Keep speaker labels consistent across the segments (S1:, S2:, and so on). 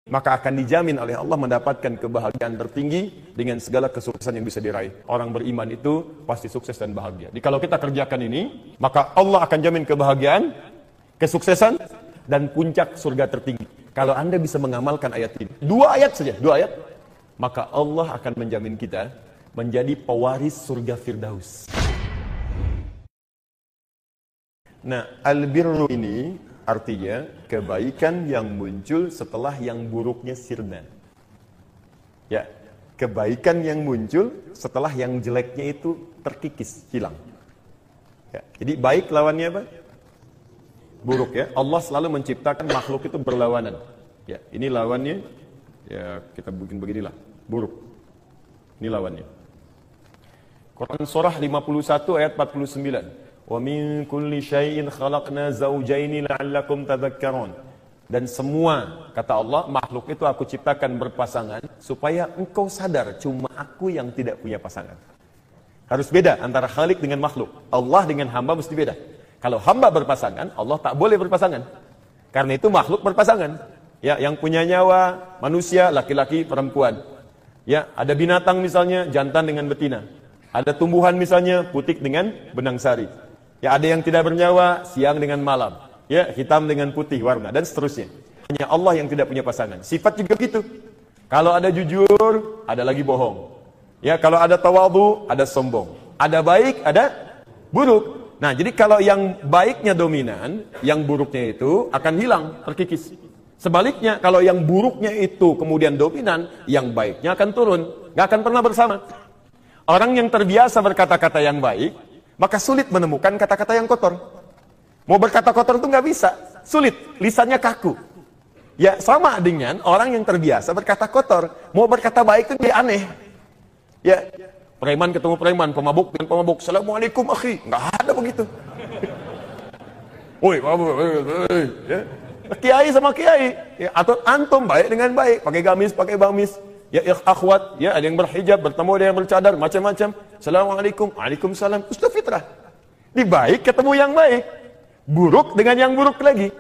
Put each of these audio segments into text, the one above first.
S1: maka akan dijamin oleh Allah mendapatkan kebahagiaan tertinggi dengan segala kesuksesan yang bisa diraih. Orang beriman itu pasti sukses dan bahagia. Jadi kalau kita kerjakan ini, maka Allah akan jamin kebahagiaan, kesuksesan, dan puncak surga tertinggi. Kalau Anda bisa mengamalkan ayat ini, 2 ayat saja, 2 ayat, maka Allah akan menjamin kita menjadi pewaris surga Firdaus. Nah, albirru ini artinya kebaikan yang muncul setelah yang buruknya sirna. Ya, kebaikan yang muncul setelah yang jeleknya itu terkikis, hilang. Ya, jadi baik lawannya apa? Buruk ya. Allah selalu menciptakan makhluk itu berlawanan. Ya, ini lawannya. Ya, kita bikin beginilah, buruk. Ini lawannya. Quran surah 51 ayat 49. Wa min kulli syai'in khalaqna zawjaini la'allakum tadhakkarun. Dan semua, kata Allah, makhluk itu aku ciptakan berpasangan supaya engkau sadar cuma aku yang tidak punya pasangan. Harus beda antara Khalik dengan makhluk. Allah dengan hamba mesti beda. Kalau hamba berpasangan, Allah tak boleh berpasangan. Karena itu makhluk berpasangan. Ya, yang punya nyawa, manusia, laki-laki, perempuan. Ya, ada binatang misalnya jantan dengan betina. Ada tumbuhan misalnya putik dengan benang sari. Ya, ada yang tidak bernyawa, siang dengan malam. Ya, hitam dengan putih warna dan seterusnya. Hanya Allah yang tidak punya pasangan. Sifat juga gitu. Kalau ada jujur, ada lagi bohong. Ya, kalau ada tawadhu, ada sombong. Ada baik, ada buruk. Nah, jadi kalau yang baiknya dominan, yang buruknya itu akan hilang, terkikis. Sebaliknya, kalau yang buruknya itu kemudian dominan, yang baiknya akan turun. Nggak akan pernah bersama. Orang yang terbiasa berkata-kata yang baik, maka sulit menemukan kata-kata yang kotor. Mau berkata kotor itu nggak bisa, sulit, lisannya kaku. Ya sama dengan orang yang terbiasa berkata kotor, mau berkata baik itu dia aneh. Ya, preman ketemu preman, pemabuk dengan pemabuk, assalamualaikum akhi, nggak ada begitu. Woi, ya. Kiai sama kiai, ya, atau antum baik dengan baik, pakai gamis, pakai bamis. Ya akhwat, ya ada yang berhijab, bertemu ada yang bercadar, macam-macam. Assalamualaikum, waalaikumsalam. Itu fitrah. Di baik ketemu yang baik, buruk dengan yang buruk lagi.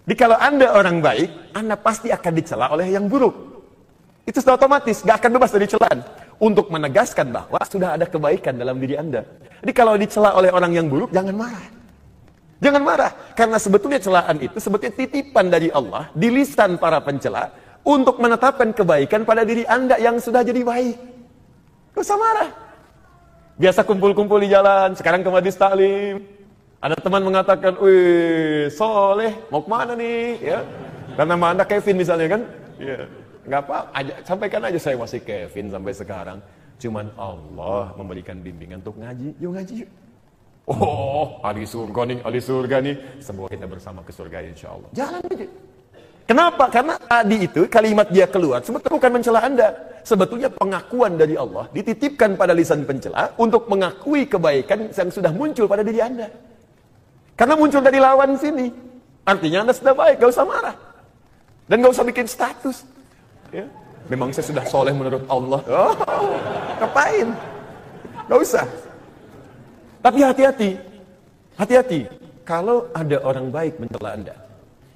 S1: Jadi kalau Anda orang baik, Anda pasti akan dicela oleh yang buruk. Itu sudah otomatis, gak akan bebas dari celaan. Untuk menegaskan bahwa sudah ada kebaikan dalam diri Anda. Jadi kalau dicela oleh orang yang buruk, jangan marah. Jangan marah, karena sebetulnya celaan itu sebetulnya titipan dari Allah di lisan para pencela untuk menetapkan kebaikan pada diri Anda yang sudah jadi baik. Gak usah marah. Biasa kumpul-kumpul di jalan, sekarang ke majlis taklim. Ada teman mengatakan, wih, soleh, mau kemana nih? Ya, karena nama Anda Kevin misalnya kan? Ya, nggak apa, sampaikan aja saya masih Kevin sampai sekarang. Cuman Allah memberikan bimbingan untuk ngaji, yuk ngaji yuk. Oh, ahli surga nih, semoga kita bersama ke surga insya Allah. Jalan aja. Kenapa? Karena tadi itu kalimat dia keluar sebetulnya bukan mencela Anda. Sebetulnya pengakuan dari Allah dititipkan pada lisan pencela untuk mengakui kebaikan yang sudah muncul pada diri Anda. Karena muncul dari lawan sini. Artinya Anda sudah baik, gak usah marah. Dan gak usah bikin status. Ya. Memang saya sudah soleh menurut Allah. Oh, ngapain? Gak usah. Tapi hati-hati. Hati-hati. Kalau ada orang baik mencela Anda,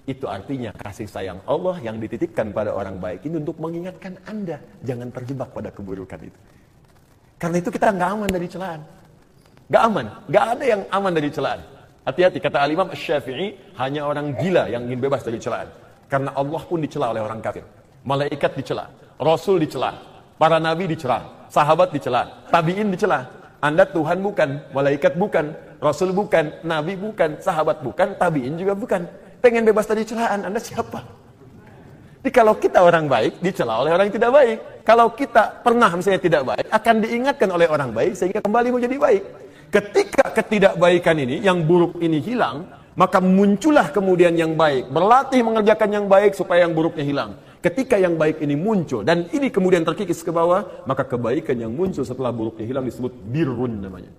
S1: itu artinya kasih sayang Allah yang dititipkan pada orang baik ini untuk mengingatkan Anda jangan terjebak pada keburukan itu. Karena itu kita nggak aman dari celaan. Nggak aman. Nggak ada yang aman dari celaan. Hati-hati, kata Al-Imam Asy-Syafi'i, hanya orang gila yang ingin bebas dari celaan. Karena Allah pun dicela oleh orang kafir. Malaikat dicela, Rasul dicela, para nabi dicela, sahabat dicela, tabi'in dicela. Anda Tuhan bukan, malaikat bukan, Rasul bukan, nabi bukan, sahabat bukan, tabi'in juga bukan. Pengen bebas dari celaan, Anda siapa? Jadi kalau kita orang baik, dicela oleh orang yang tidak baik. Kalau kita pernah misalnya tidak baik, akan diingatkan oleh orang baik sehingga kembali menjadi baik. Ketika ketidakbaikan ini, yang buruk ini hilang, maka muncullah kemudian yang baik. Berlatih mengerjakan yang baik supaya yang buruknya hilang. Ketika yang baik ini muncul, dan ini kemudian terkikis ke bawah, maka kebaikan yang muncul setelah buruknya hilang disebut birrun namanya.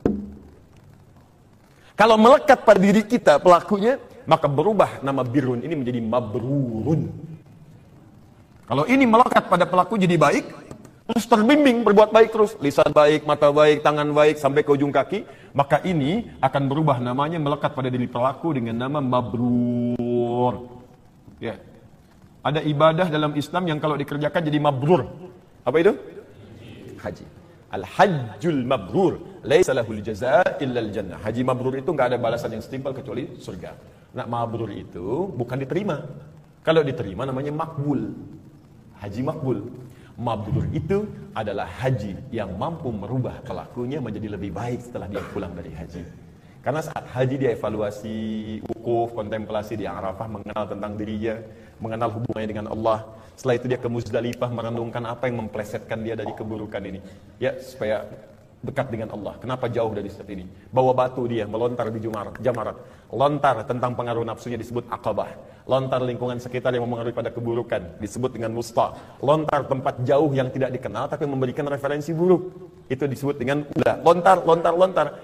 S1: Kalau melekat pada diri kita pelakunya, maka berubah nama birrun ini menjadi mabrurun. Kalau ini melekat pada pelaku jadi baik, terus terbimbing berbuat baik terus, lisan baik, mata baik, tangan baik sampai ke ujung kaki, maka ini akan berubah namanya melekat pada diri pelaku dengan nama mabrur. Ya. Ada ibadah dalam Islam yang kalau dikerjakan jadi mabrur. Apa itu? Haji. Al-hajjul mabrur. Laisa lahul jazaa illa al-jannah. Haji mabrur itu enggak ada balasan yang setimpal kecuali surga. Nah, mabrur itu bukan diterima. Kalau diterima namanya makbul. Haji makbul. Mabrur itu adalah haji yang mampu merubah pelakunya menjadi lebih baik setelah dia pulang dari haji. Karena saat haji dia evaluasi, wukuf, kontemplasi di Arafah, mengenal tentang dirinya, mengenal hubungannya dengan Allah. Setelah itu dia ke Muzdalifah merenungkan apa yang memplesetkan dia dari keburukan ini. Ya, supaya dekat dengan Allah. Kenapa jauh dari step ini? Bawa batu dia, melontar di jamarat. Lontar tentang pengaruh nafsunya disebut Aqabah. Lontar lingkungan sekitar yang mempengaruhi pada keburukan disebut dengan Wusta. Lontar tempat jauh yang tidak dikenal tapi memberikan referensi buruk. Itu disebut dengan Ula. Lontar.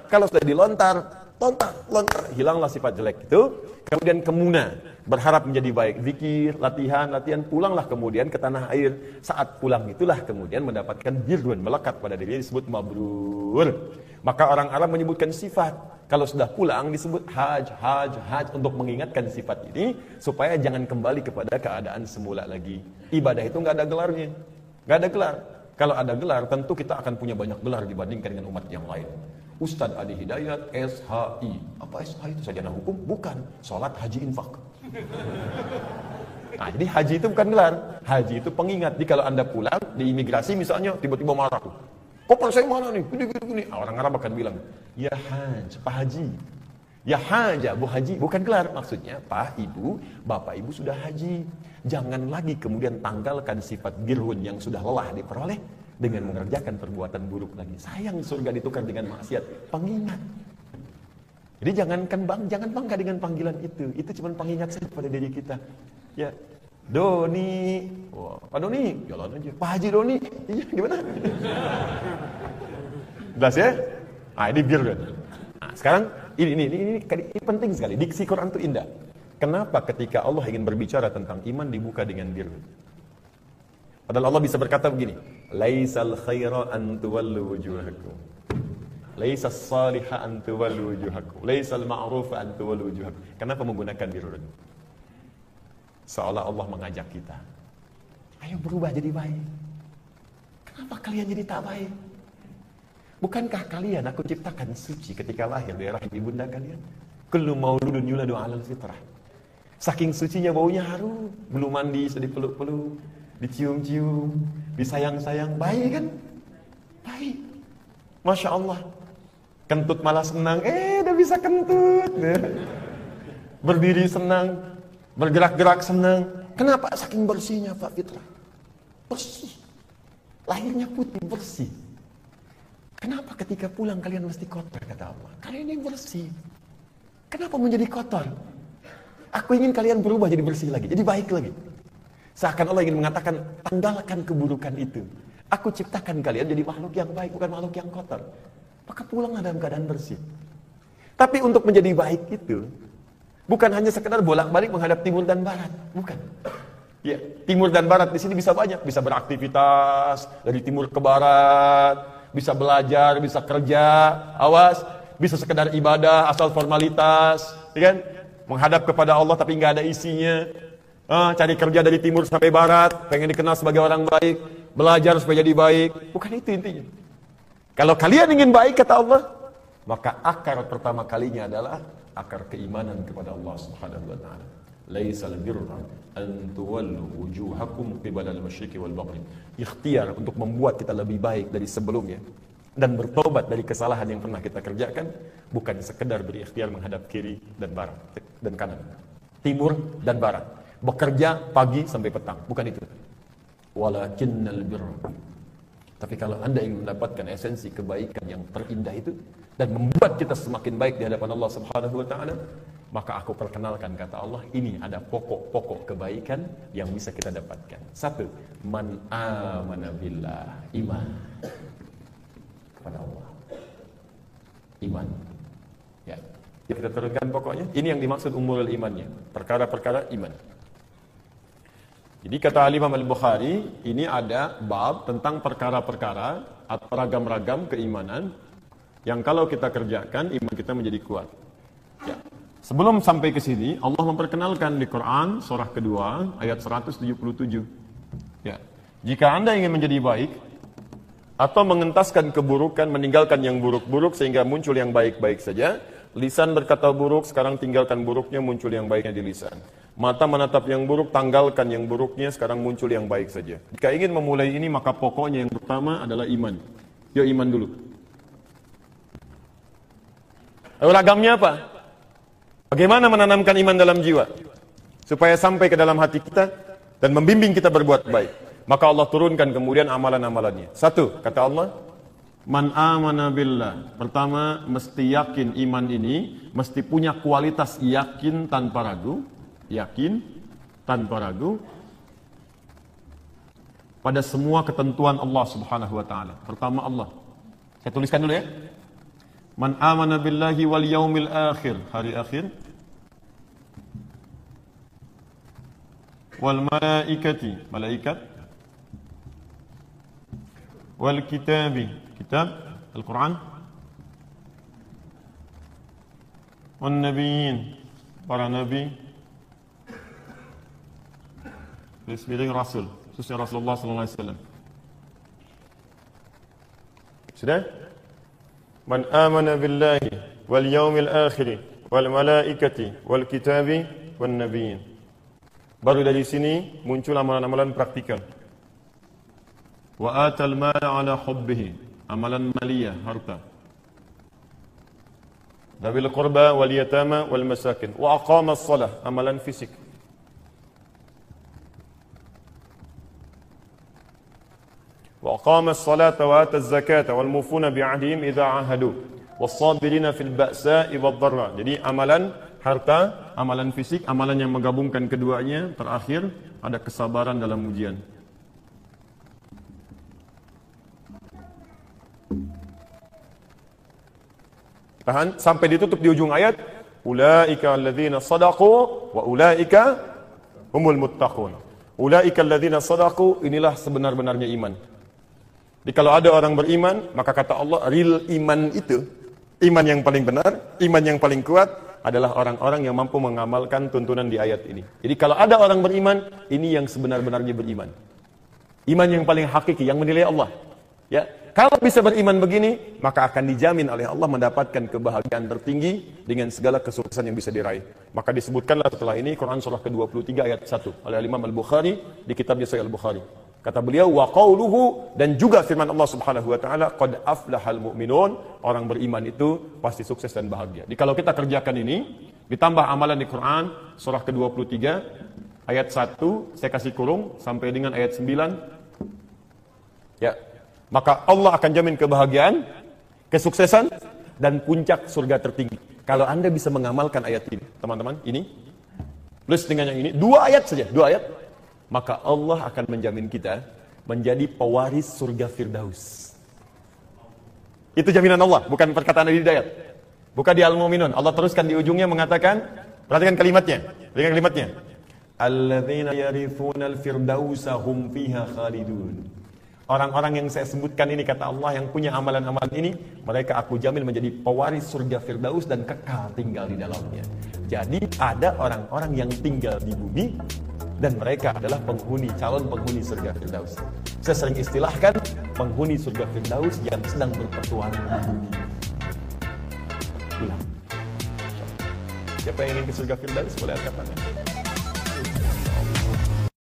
S1: Kalau sudah dilontar, lontar, hilanglah sifat jelek itu. Kemudian kemuna, berharap menjadi baik, zikir, latihan, pulanglah kemudian ke tanah air. Saat pulang itulah kemudian mendapatkan birrun, melekat pada dirinya disebut mabrur. Maka orang Arab menyebutkan sifat. Kalau sudah pulang disebut haj untuk mengingatkan sifat ini supaya jangan kembali kepada keadaan semula lagi. Ibadah itu nggak ada gelarnya, nggak ada gelar. Kalau ada gelar tentu kita akan punya banyak gelar dibandingkan dengan umat yang lain. Ustadz Adi Hidayat, SHI. Apa SHI itu? Sarjana hukum? Bukan. Salat, haji, infak. Nah, jadi haji itu bukan gelar. Haji itu pengingat. Jadi kalau Anda pulang di imigrasi misalnya, tiba-tiba marah tuh. Koper saya mana nih? Gini. Orang Arab akan bilang, ya haj, Pak Haji. Ya haja, Bu Haji. Bukan gelar. Maksudnya, Pak, Ibu, Bapak Ibu sudah haji. Jangan lagi kemudian tanggalkan sifat girhun yang sudah lelah diperoleh dengan mengerjakan perbuatan buruk lagi. Sayang surga ditukar dengan maksiat. Pengingat. Jadi jangan bangga dengan panggilan itu. Itu cuma pengingat saja pada diri kita. Ya, Doni. Wah, Pak Doni, jalan aja. Pak Haji Doni. Iya, gimana? Jelas ya? Nah, ini biar kan. Nah, sekarang ini penting sekali. Diksi Quran itu indah. Kenapa ketika Allah ingin berbicara tentang iman dibuka dengan bir? Padahal Allah bisa berkata begini, laisal khaira an tuwallu wujuhakum. Laisas salihah an tuwallu wujuhakum. Laisal ma'rufa an tuwallu wujuhakum. Kenapa menggunakan birrun? Seolah Allah mengajak kita. Ayo berubah jadi baik. Kenapa kalian jadi tak baik? Bukankah kalian aku ciptakan suci ketika lahir dari rahim ibunda kalian? Kullu mauludun yuladu 'alal fitrah. Saking sucinya baunya harum, belum mandi sudah dipeluk-peluk, dicium-cium, disayang-sayang, baik kan? Baik. Masya Allah. Kentut malah senang, udah bisa kentut. Berdiri senang, bergerak-gerak senang. Kenapa? Saking bersihnya Pak Fitrah. Bersih. Lahirnya putih, bersih. Kenapa ketika pulang kalian mesti kotor, kata Allah? Kalian yang bersih. Kenapa menjadi kotor? Aku ingin kalian berubah jadi bersih lagi, jadi baik lagi. Seakan Allah ingin mengatakan, tanggalkan keburukan itu. Aku ciptakan kalian jadi makhluk yang baik, bukan makhluk yang kotor. Maka pulanglah dalam keadaan bersih. Tapi untuk menjadi baik itu, bukan hanya sekedar bolak-balik menghadap timur dan barat, bukan. Ya, timur dan barat di sini bisa banyak, bisa beraktivitas dari timur ke barat, bisa belajar, bisa kerja, awas, bisa sekedar ibadah asal formalitas, ya kan? Menghadap kepada Allah tapi nggak ada isinya. Cari kerja dari timur sampai barat, pengen dikenal sebagai orang baik, belajar supaya jadi baik. Bukan itu intinya. Kalau kalian ingin baik, kata Allah, maka akar pertama kalinya adalah akar keimanan kepada Allah Subhanahu wa taala. Laisal birra an tuwallu wujuhakum qibala al-masyriqi wal maghrib. Ikhtiar untuk membuat kita lebih baik dari sebelumnya dan bertobat dari kesalahan yang pernah kita kerjakan, bukan sekedar berikhtiar menghadap kiri dan barat dan kanan, timur dan barat, bekerja pagi sampai petang, bukan itu. Walakinnal birra. Tapi kalau Anda ingin mendapatkan esensi kebaikan yang terindah itu dan membuat kita semakin baik di hadapan Allah Subhanahu wa taala, maka aku perkenalkan, kata Allah, ini ada pokok-pokok kebaikan yang bisa kita dapatkan. Satu, man amana billah, iman kepada Allah. Iman. Ya. Kita turunkan pokoknya. Ini yang dimaksud umurul imannya. Perkara-perkara iman. Jadi kata Imam Al-Bukhari, ini ada bab tentang perkara-perkara atau ragam-ragam keimanan yang kalau kita kerjakan, iman kita menjadi kuat. Ya. Sebelum sampai ke sini, Allah memperkenalkan di Quran surah kedua ayat 177. Ya. Jika Anda ingin menjadi baik atau mengentaskan keburukan, meninggalkan yang buruk-buruk sehingga muncul yang baik-baik saja, lisan berkata buruk, sekarang tinggalkan buruknya, muncul yang baiknya di lisan. Mata menatap yang buruk, tanggalkan yang buruknya, sekarang muncul yang baik saja. Jika ingin memulai ini, maka pokoknya yang pertama adalah iman. Yuk iman dulu. Lalu ragamnya apa? Bagaimana menanamkan iman dalam jiwa? Supaya sampai ke dalam hati kita dan membimbing kita berbuat baik. Maka Allah turunkan kemudian amalan-amalannya. Satu, kata Allah, man amana billah. Pertama, mesti yakin iman ini, mesti punya kualitas yakin tanpa ragu. Yakin tanpa ragu pada semua ketentuan Allah Subhanahu wa taala. Pertama Allah. Saya tuliskan dulu ya. Man amana billahi wal yaumil akhir, hari akhir. Wal malaikati, malaikat. Wal kitabi, kitab, Al-Quran. Wal nabiyyin, para nabi. Bismillah Rasul, khususnya Rasulullah sallallahu alaihi wasallam. Sudah? Man amana billahi wal yaumil akhir wal malaikati wal kitabi wan nabiyyin. Baru dari sini muncul amalan-amalan praktikal. Wa atal mala ala hubbihi, amalan maliyah, harta. Dzawil qurba wal yatama wal masakin. Wa aqama as-shalah, amalan fisik. وأقام الصلاة وآتى الزكاة والموفون بعهدهم إذا عاهدوا والصابرين في البأساء والضراء. Jadi amalan harta, amalan fisik, amalan yang menggabungkan keduanya. Terakhir ada kesabaran dalam ujian. Tahan sampai ditutup di ujung ayat. Ulaika alladzina shadaqu wa ulaika humul muttaqun. Ulaika alladzina shadaqu, inilah sebenar-benarnya iman. Jadi kalau ada orang beriman, maka kata Allah, real iman itu, iman yang paling benar, iman yang paling kuat adalah orang-orang yang mampu mengamalkan tuntunan di ayat ini. Jadi kalau ada orang beriman, ini yang sebenar-benarnya beriman. Iman yang paling hakiki, yang menilai Allah. Ya, kalau bisa beriman begini, maka akan dijamin oleh Allah mendapatkan kebahagiaan tertinggi dengan segala kesuksesan yang bisa diraih. Maka disebutkanlah setelah ini Quran surah ke-23 ayat 1 oleh Imam Al-Bukhari di kitabnya Sahih Al-Bukhari. Kata beliau, wa qauluhu, dan juga firman Allah Subhanahu wa taala, qad aflahal mu'minun, orang beriman itu pasti sukses dan bahagia. Jadi kalau kita kerjakan ini, ditambah amalan di Quran surah ke-23 ayat 1, saya kasih kurung sampai dengan ayat 9. Ya. Maka Allah akan jamin kebahagiaan, kesuksesan, dan puncak surga tertinggi. Kalau Anda bisa mengamalkan ayat ini, teman-teman, ini, plus dengan yang ini, 2 ayat saja, 2 ayat, maka Allah akan menjamin kita menjadi pewaris surga Firdaus. Itu jaminan Allah, bukan perkataan Nabi Hidayat. Bukan di Al-Mu'minun. Allah teruskan di ujungnya mengatakan, perhatikan kalimatnya, perhatikan kalimatnya. Alladzina yarithunal firdausa hum fiha khalidun. Orang-orang yang saya sebutkan ini, kata Allah, yang punya amalan-amalan ini, mereka aku jamin menjadi pewaris surga Firdaus dan kekal tinggal di dalamnya. Jadi ada orang-orang yang tinggal di bumi dan mereka adalah penghuni, calon penghuni surga Firdaus. Saya sering istilahkan penghuni surga Firdaus yang sedang berpetualang di bumi. Ulang. Siapa yang ingin ke surga Firdaus boleh angkat tangan.